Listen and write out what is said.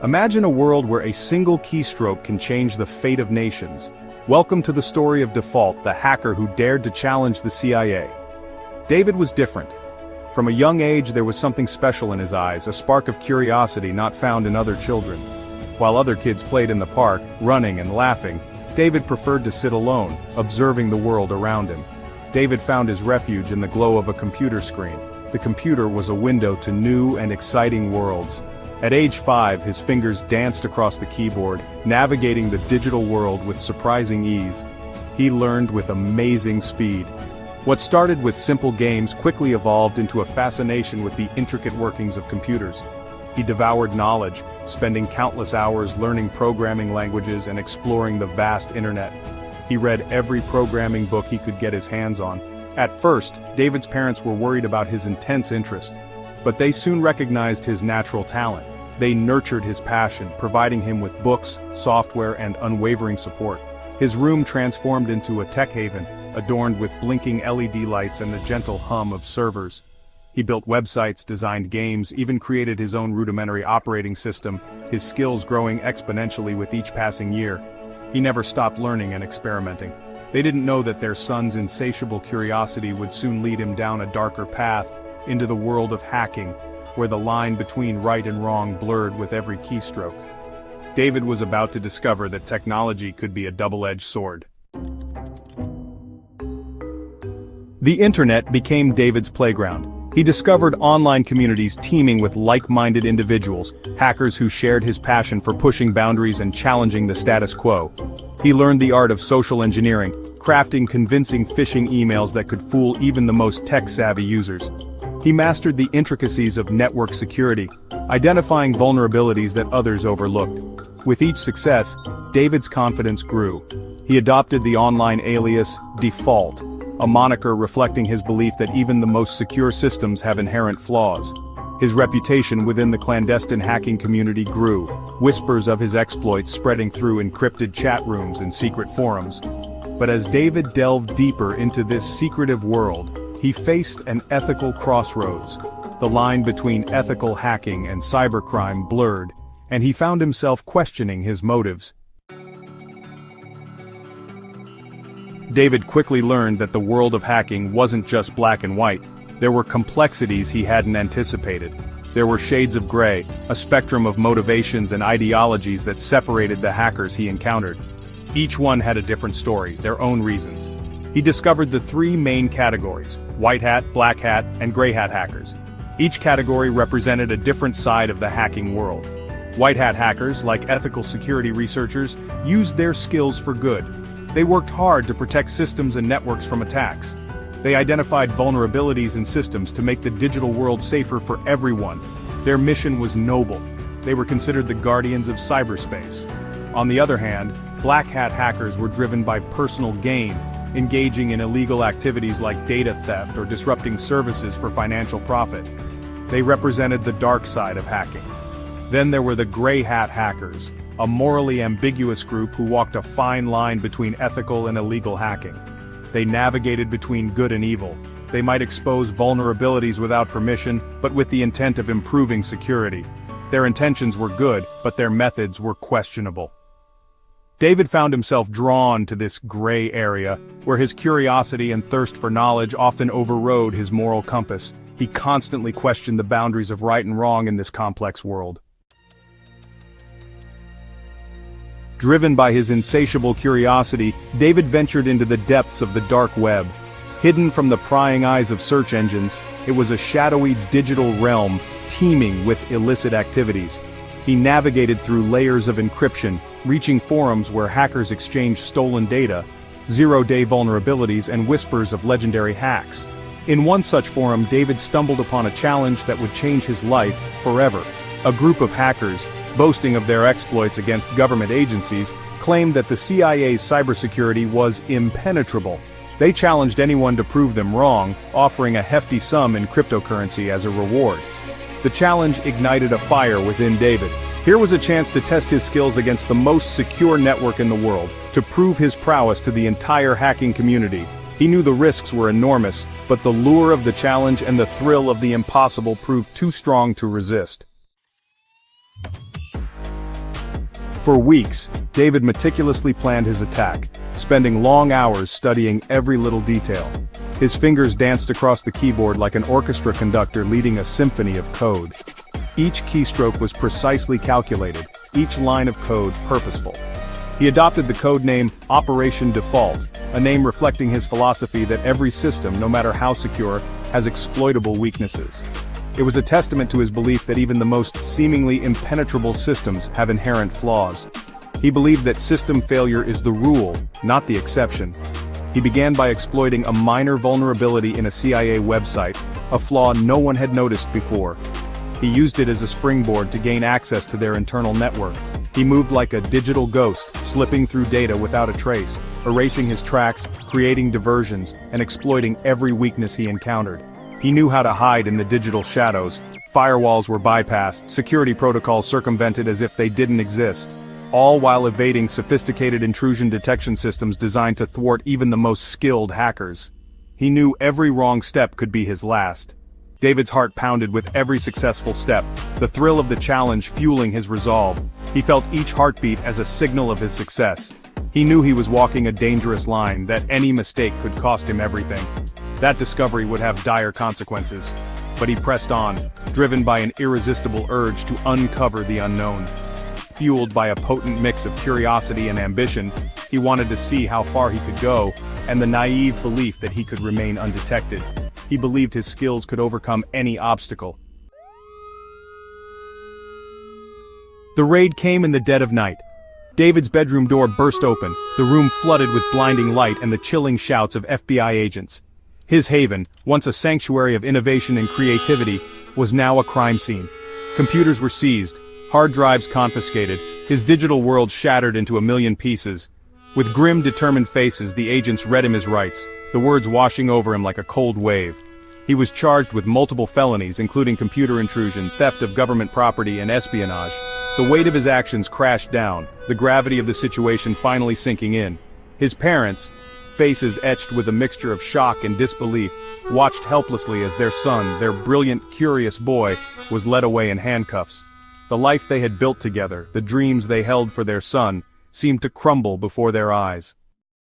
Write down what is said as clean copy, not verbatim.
Imagine a world where a single keystroke can change the fate of nations. Welcome to the story of Default, the hacker who dared to challenge the CIA. David was different. From a young age there was something special in his eyes, a spark of curiosity not found in other children. While other kids played in the park, running and laughing, David preferred to sit alone, observing the world around him. David found his refuge in the glow of a computer screen. The computer was a window to new and exciting worlds. At age 5, his fingers danced across the keyboard, navigating the digital world with surprising ease. He learned with amazing speed. What started with simple games quickly evolved into a fascination with the intricate workings of computers. He devoured knowledge, spending countless hours learning programming languages and exploring the vast internet. He read every programming book he could get his hands on. At first, David's parents were worried about his intense interest. But they soon recognized his natural talent. They nurtured his passion, providing him with books, software, and unwavering support. His room transformed into a tech haven, adorned with blinking LED lights and the gentle hum of servers. He built websites, designed games, even created his own rudimentary operating system, his skills growing exponentially with each passing year. He never stopped learning and experimenting. They didn't know that their son's insatiable curiosity would soon lead him down a darker path, into the world of hacking, where the line between right and wrong blurred with every keystroke. David was about to discover that technology could be a double-edged sword. The internet became David's playground. He discovered online communities teeming with like-minded individuals, hackers who shared his passion for pushing boundaries and challenging the status quo. He learned the art of social engineering, crafting convincing phishing emails that could fool even the most tech-savvy users. He mastered the intricacies of network security, identifying vulnerabilities that others overlooked. With each success, David's confidence grew. He adopted the online alias, Default, a moniker reflecting his belief that even the most secure systems have inherent flaws. His reputation within the clandestine hacking community grew, whispers of his exploits spreading through encrypted chat rooms and secret forums. But as David delved deeper into this secretive world, he faced an ethical crossroads. The line between ethical hacking and cybercrime blurred, and he found himself questioning his motives. David quickly learned that the world of hacking wasn't just black and white. There were complexities he hadn't anticipated. There were shades of gray, a spectrum of motivations and ideologies that separated the hackers he encountered. Each one had a different story, their own reasons. He discovered the three main categories: white hat, black hat, and gray hat hackers. Each category represented a different side of the hacking world. White hat hackers, like ethical security researchers, used their skills for good. They worked hard to protect systems and networks from attacks. They identified vulnerabilities in systems to make the digital world safer for everyone. Their mission was noble. They were considered the guardians of cyberspace. On the other hand, black hat hackers were driven by personal gain, engaging in illegal activities like data theft or disrupting services for financial profit. They represented the dark side of hacking. Then there were the gray hat hackers, a morally ambiguous group who walked a fine line between ethical and illegal hacking. They navigated between good and evil. They might expose vulnerabilities without permission, but with the intent of improving security. Their intentions were good, but their methods were questionable. David found himself drawn to this gray area, where his curiosity and thirst for knowledge often overrode his moral compass. He constantly questioned the boundaries of right and wrong in this complex world. Driven by his insatiable curiosity, David ventured into the depths of the dark web. Hidden from the prying eyes of search engines, it was a shadowy digital realm teeming with illicit activities. He navigated through layers of encryption, reaching forums where hackers exchanged stolen data, zero-day vulnerabilities, and whispers of legendary hacks. In one such forum, David stumbled upon a challenge that would change his life forever. A group of hackers, boasting of their exploits against government agencies, claimed that the CIA's cybersecurity was impenetrable. They challenged anyone to prove them wrong, offering a hefty sum in cryptocurrency as a reward. The challenge ignited a fire within David. Here was a chance to test his skills against the most secure network in the world, to prove his prowess to the entire hacking community. He knew the risks were enormous, but the lure of the challenge and the thrill of the impossible proved too strong to resist. For weeks, David meticulously planned his attack, spending long hours studying every little detail. His fingers danced across the keyboard like an orchestra conductor leading a symphony of code. Each keystroke was precisely calculated, each line of code purposeful. He adopted the code name Operation Default, a name reflecting his philosophy that every system, no matter how secure, has exploitable weaknesses. It was a testament to his belief that even the most seemingly impenetrable systems have inherent flaws. He believed that system failure is the rule, not the exception. He began by exploiting a minor vulnerability in a CIA website, a flaw no one had noticed before. He used it as a springboard to gain access to their internal network. He moved like a digital ghost, slipping through data without a trace, erasing his tracks, creating diversions, and exploiting every weakness he encountered. He knew how to hide in the digital shadows. Firewalls were bypassed, security protocols circumvented as if they didn't exist, all while evading sophisticated intrusion detection systems designed to thwart even the most skilled hackers. He knew every wrong step could be his last. David's heart pounded with every successful step, the thrill of the challenge fueling his resolve. He felt each heartbeat as a signal of his success. He knew he was walking a dangerous line, that any mistake could cost him everything. That discovery would have dire consequences. But he pressed on, driven by an irresistible urge to uncover the unknown. Fueled by a potent mix of curiosity and ambition, he wanted to see how far he could go, and the naive belief that he could remain undetected. He believed his skills could overcome any obstacle. The raid came in the dead of night. David's bedroom door burst open, the room flooded with blinding light and the chilling shouts of FBI agents. His haven, once a sanctuary of innovation and creativity, was now a crime scene. Computers were seized, hard drives confiscated, his digital world shattered into a million pieces. With grim, determined faces, the agents read him his rights, the words washing over him like a cold wave. He was charged with multiple felonies, including computer intrusion, theft of government property, and espionage. The weight of his actions crashed down, the gravity of the situation finally sinking in. His parents, faces etched with a mixture of shock and disbelief, watched helplessly as their son, their brilliant, curious boy, was led away in handcuffs. The life they had built together, the dreams they held for their son, seemed to crumble before their eyes.